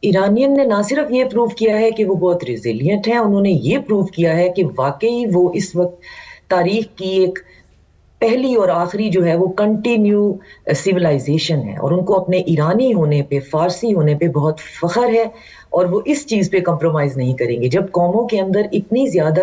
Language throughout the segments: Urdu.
ایرانین نے نہ صرف یہ پروو کیا ہے کہ وہ بہت ریزیلینٹ ہیں، انہوں نے یہ پروو کیا ہے کہ واقعی وہ اس وقت تاریخ کی ایک پہلی اور آخری جو ہے وہ کنٹینیو سیولائزیشن ہے، اور ان کو اپنے ایرانی ہونے پہ، فارسی ہونے پہ بہت فخر ہے، اور وہ اس چیز پہ کمپرومائز نہیں کریں گے۔ جب قوموں کے اندر اتنی زیادہ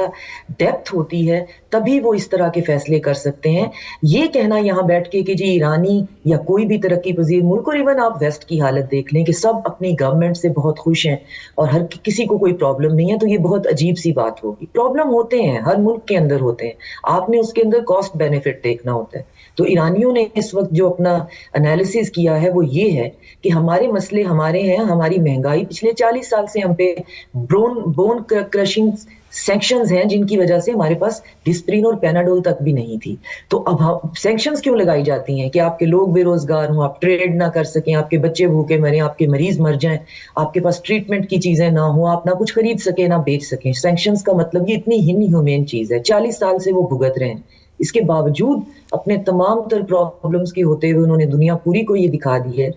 ڈیپتھ ہوتی ہے تبھی وہ اس طرح کے فیصلے کر سکتے ہیں۔ یہ کہنا یہاں بیٹھ کے کہ جی ایرانی یا کوئی بھی ترقی پذیر ملک، اور ایون آپ ویسٹ کی حالت دیکھ لیں کہ سب اپنی گورنمنٹ سے بہت خوش ہیں اور ہر کسی کو کوئی پرابلم نہیں ہے، تو یہ بہت عجیب سی بات ہوگی۔ پرابلم ہوتے ہیں، ہر ملک کے اندر ہوتے ہیں، آپ نے اس کے اندر کاسٹ بینیفٹ دیکھنا ہوتا ہے۔ تو ایرانیوں نے اس وقت جو اپنا انالیسس کیا ہے وہ یہ ہے کہ ہمارے مسئلے ہمارے ہیں، ہماری مہنگائی پچھلے 40 سال سے ہم پہ بون کرشنگ سینکشنز ہیں، جن کی وجہ سے ہمارے پاس ڈسپرین اور پیناڈول تک بھی نہیں تھی۔ تو اب سینکشنز کیوں لگائی جاتی ہیں؟ کہ آپ کے لوگ بے روزگار ہوں، آپ ٹریڈ نہ کر سکیں، آپ کے بچے بھوکے مریں، آپ کے مریض مر جائیں، آپ کے پاس ٹریٹمنٹ کی چیزیں نہ ہوں، آپ نہ کچھ خرید سکیں نہ بیچ سکیں۔ سینکشنز کا مطلب یہ اتنی انہیومین چیز ہے، 40 سال سے وہ بھگت رہے ہیں۔ اس کے باوجود اپنے تمام تر پرابلمز کے ہوتے ہوئے انہوں نے دنیا پوری کو یہ دکھا دی ہے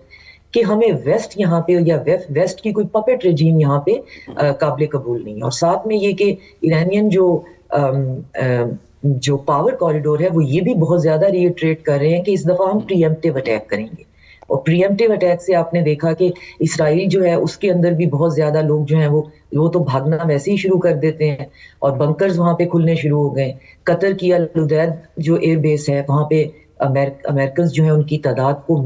کہ ہمیں ویسٹ یہاں پہ یا ویسٹ کی کوئی پپٹ رجیم یہاں پہ قابل قبول نہیں ہے۔ اور ساتھ میں یہ کہ ایرانین جو پاور کوریڈور ہے وہ یہ بھی بہت زیادہ ریٹریٹ کر رہے ہیں کہ اس دفعہ ہم پری ایمپٹیو اٹیک کریں گے، اور پری ایمپٹیو اٹیک سے آپ نے دیکھا کہ اسرائیل جو ہے اس کے اندر بھی بہت زیادہ لوگ جو ہیں وہ تو بھاگنا ویسے ہی شروع کر دیتے ہیں، اور بنکرز وہاں پہ کھلنے شروع ہو گئے۔ قطر کی العدید جو ایئر بیس ہے وہاں پہ امریکنز جو ہیں ان کی تعداد کو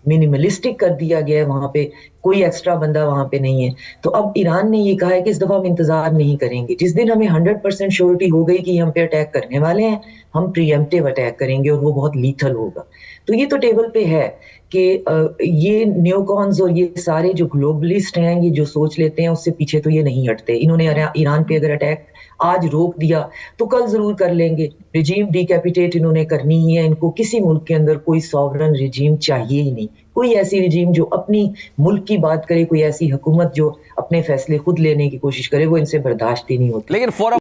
منیملسٹک کر دیا گیا ہے، وہاں پہ کوئی ایکسٹرا بندہ وہاں پہ نہیں ہے۔ تو اب ایران نے یہ کہا ہے کہ اس دفعہ ہم انتظار نہیں کریں گے، جس دن ہمیں 100% شیورٹی ہو گئی کہ ہم پہ اٹیک کرنے والے ہیں، ہم پری ایمپٹیو اٹیک کریں گے، اور وہ بہت لیتھل ہوگا۔ تو یہ تو ٹیبل پہ ہے کہ یہ نیو کونز اور یہ سارے جو گلوبلسٹ ہیں یہ جو سوچ لیتے ہیں اس سے پیچھے تو یہ نہیں ہٹتے۔ انہوں نے ایران پہ اگر اٹیک آج روک دیا تو کل ضرور کر لیں گے۔ رجیم ڈیکیپیٹیٹ انہوں نے کرنی ہی ہے، ان کو کسی ملک کے اندر کوئی سوورن رجیم چاہیے ہی نہیں، کوئی ایسی رجیم جو اپنی ملک کی بات کرے، کوئی ایسی حکومت جو اپنے فیصلے خود لینے کی کوشش کرے، وہ ان سے برداشت ہی نہیں ہوتی۔ لیکن